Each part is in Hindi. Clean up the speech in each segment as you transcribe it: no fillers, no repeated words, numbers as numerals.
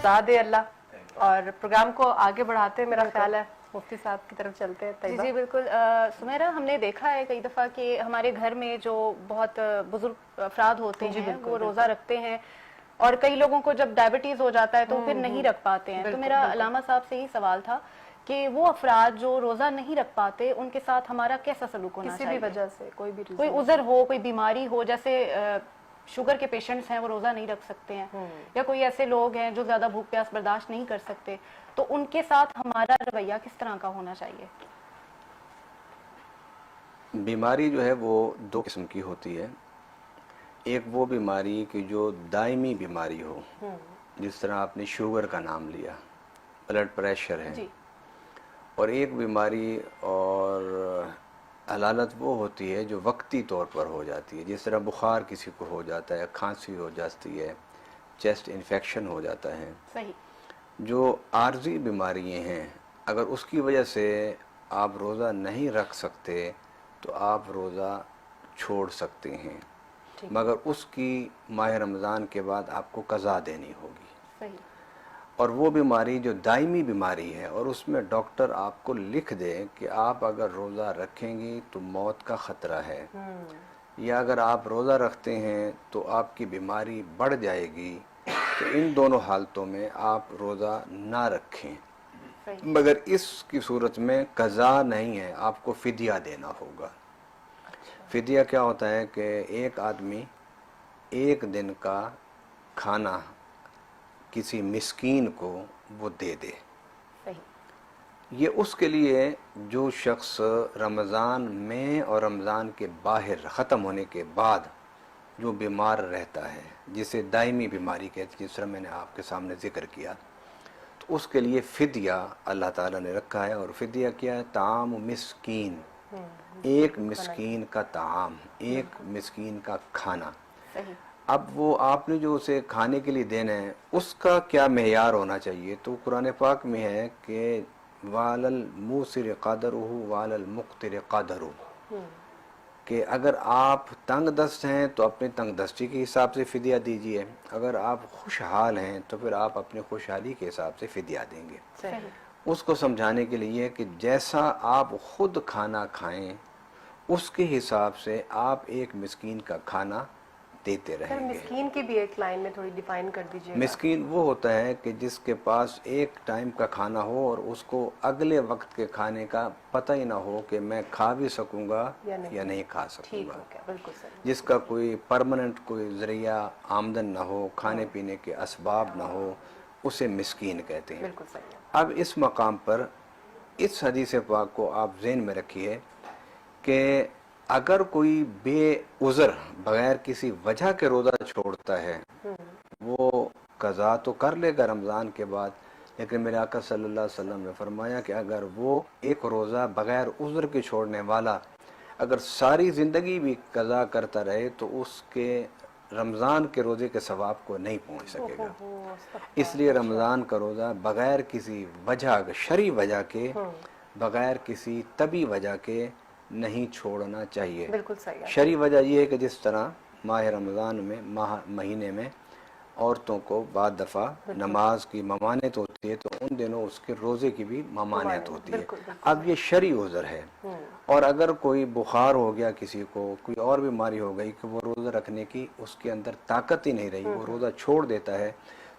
शिफा दे अल्लाह। और प्रोग्राम को आगे बढ़ाते हैं, मेरा ख्याल है मुफ्ती साहब की तरफ चलते हैं। जी जी बिल्कुल। सुमेरा, हमने देखा है कई दफ़ा कि हमारे घर में जो बहुत बुजुर्ग अफराद होते हैं वो रोज़ा रखते हैं, और कई लोगों को जब डायबिटीज हो जाता है तो फिर नहीं रख पाते हैं। तो मेरा अलामा साहब से ही सवाल था कि वो अफराद जो रोजा नहीं रख पाते उनके साथ हमारा कैसा सलूक होना चाहिए? किसी भी वजह से, कोई उज़र हो, कोई बीमारी हो, जैसे शुगर के पेशेंट्स हैं वो रोजा नहीं रख सकते हैं, या कोई ऐसे लोग हैं जो ज्यादा भूख प्यास बर्दाश्त नहीं कर सकते, तो उनके साथ हमारा रवैया किस तरह का होना चाहिए? बीमारी जो है वो दो किस्म की होती है। एक वो बीमारी कि जो दायमी बीमारी हो, जिस तरह आपने शुगर का नाम लिया, ब्लड प्रेशर है जी। और एक बीमारी और हलालत वो होती है जो वक्ती तौर पर हो जाती है, जिस तरह बुखार किसी को हो जाता है, खांसी हो जाती है, चेस्ट इन्फेक्शन हो जाता है। सही। जो आर्जी बीमारियां हैं, अगर उसकी वजह से आप रोज़ा नहीं रख सकते तो आप रोज़ा छोड़ सकते हैं, मगर उसकी माह रमज़ान के बाद आपको कज़ा देनी होगी। सही। और वो बीमारी जो दायमी बीमारी है और उसमें डॉक्टर आपको लिख दे कि आप अगर रोज़ा रखेंगी तो मौत का ख़तरा है, या अगर आप रोज़ा रखते हैं तो आपकी बीमारी बढ़ जाएगी, तो इन दोनों हालतों में आप रोज़ा ना रखें। मगर इसकी सूरत में कज़ा नहीं है, आपको फ़िदिया देना होगा। फ़िदिया क्या होता है कि एक आदमी एक दिन का खाना किसी मिस्कीन को वो दे दे। सही। ये उसके लिए जो शख्स रमज़ान में और रमज़ान के बाहर ख़त्म होने के बाद जो बीमार रहता है, जिसे दायमी बीमारी कहते हैं, जिस तरह मैंने आपके सामने ज़िक्र किया, तो उसके लिए फ़िदिया अल्लाह ताला ने रखा है। और फ़िदिया क्या है? ताम मिस्कीन, एक मिस्कीन का ताम, एक मिस्कीन का खाना। सही। अब वो आपने जो उसे खाने के लिए देना है उसका क्या मेयार होना चाहिए? तो कुरान पाक में है कि वालल मूसिर क़दरुहु वालल मुक़्तिर क़दरुहु, कि अगर आप तंग दस्त हैं तो अपने तंग दस्ती के हिसाब से फ़िदिया दीजिए, अगर आप खुशहाल हैं तो फिर आप अपने खुशहाली के हिसाब से फ़िदिया देंगे। सही। उसको समझाने के लिए कि जैसा आप खुद खाना खाएं उसके हिसाब से आप एक मिस्कीन का खाना देते रहेंगे। मिस्कीन की भी एक लाइन में थोड़ी डिफाइन कर दीजिए। मिस्कीन वो होता है कि जिसके पास एक टाइम का खाना हो और उसको अगले वक्त के खाने का पता ही ना हो कि मैं खा भी सकूंगा या नहीं खा सकूंगा। बिल्कुल सही। जिसका कोई परमानेंट कोई जरिया आमदन ना हो, खाने पीने के असबाब ना हो, उसे मिस्कीन कहते हैं। बिल्कुल सही। अब इस मकाम पर इस हदीस पाक को आप ज़हन में रखिए कि अगर कोई बेउज़र बगैर किसी वजह के रोज़ा छोड़ता है वो कज़ा तो कर लेगा रमज़ान के बाद, लेकिन मेरे आका सल्लल्लाहु अलैहि वसल्लम ने फरमाया कि अगर वो एक रोज़ा बगैर उज़्र के छोड़ने वाला अगर सारी ज़िंदगी भी कज़ा करता रहे तो उसके रमज़ान के रोज़े के सवाब को नहीं पहुंच सकेगा। इसलिए रमज़ान का रोज़ा बगैर किसी वजह, शरई वजह के, बगैर किसी तबी वजह के नहीं छोड़ना चाहिए। बिल्कुल सही। शरई वजह यह है कि जिस तरह माह रमज़ान में महीने में औरतों को बाद दफ़ा नमाज की ममानियत होती है, तो उन दिनों उसके रोज़े की भी ममानियत होती है। अब ये शरई उज़र है, और अगर कोई बुखार हो गया, किसी को कोई और बीमारी हो गई कि वो रोज़ा रखने की उसके अंदर ताकत ही नहीं रही, वो रोज़ा छोड़ देता है,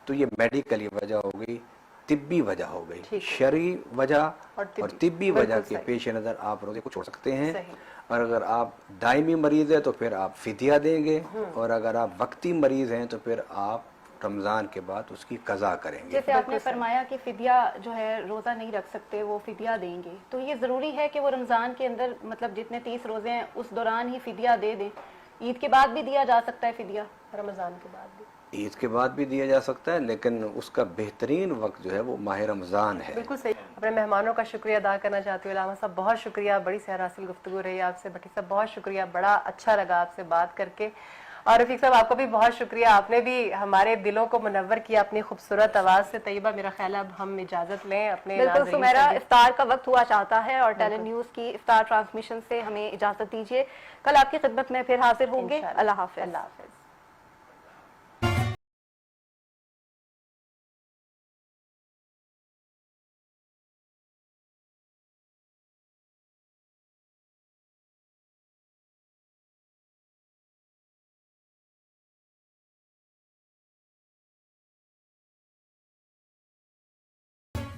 तो ये मेडिकली वजह हो गई, तिब्बी वजह हो गई। शरई वजह और तिब्बी वजह के पेश नज़र आप रोज़े को छोड़ सकते हैं। और अगर आप दायमी मरीज़ है तो फिर आप फ़िदिया देंगे, और अगर आप वक्ती मरीज़ हैं तो फिर आप रमज़ान के बाद उसकी कज़ा करेंगे। जैसे आपने फरमाया कि फ़िदिया जो है रोज़ा नहीं रख सकते, वो फ़िदिया देंगे, तो ये ज़रूरी है कि वो रमज़ान के अंदर मतलब जितने 30 रोज़े हैं उस दौरान ही फ़िदिया दे दें? ईद के बाद भी दिया जा सकता है फ़िदिया? रमज़ान के बाद भी, ईद के बाद भी दिया जा सकता है, लेकिन उसका बेहतरीन वक्त जो है वो माह रमज़ान है। बिल्कुल सही। अपने मेहमानों का शुक्रिया अदा करना चाहती हूँ। अलामा साहब बहुत शुक्रिया, बड़ी सहरासिल गुफ्तगू रही आपसे। भट्टी साहब बहुत शुक्रिया, बड़ा अच्छा लगा आपसे बात करके। और रफीक साहब आपको भी बहुत शुक्रिया, आपने भी हमारे दिलों को मुनव्वर किया अपनी खूबसूरत आवाज़ से। तैयबा, मेरा ख्याल है अब हम इजाज़त लें अपने। बिल्कुल सुमेरा, इफ्तार का वक्त हुआ चाहता है और टैलेंट न्यूज़ की इफ्तार ट्रांसमिशन से हमें इजाज़त दीजिए। कल आपकी खिदमत में फिर हाजिर होंगे। अल्लाह हाफ़िज़।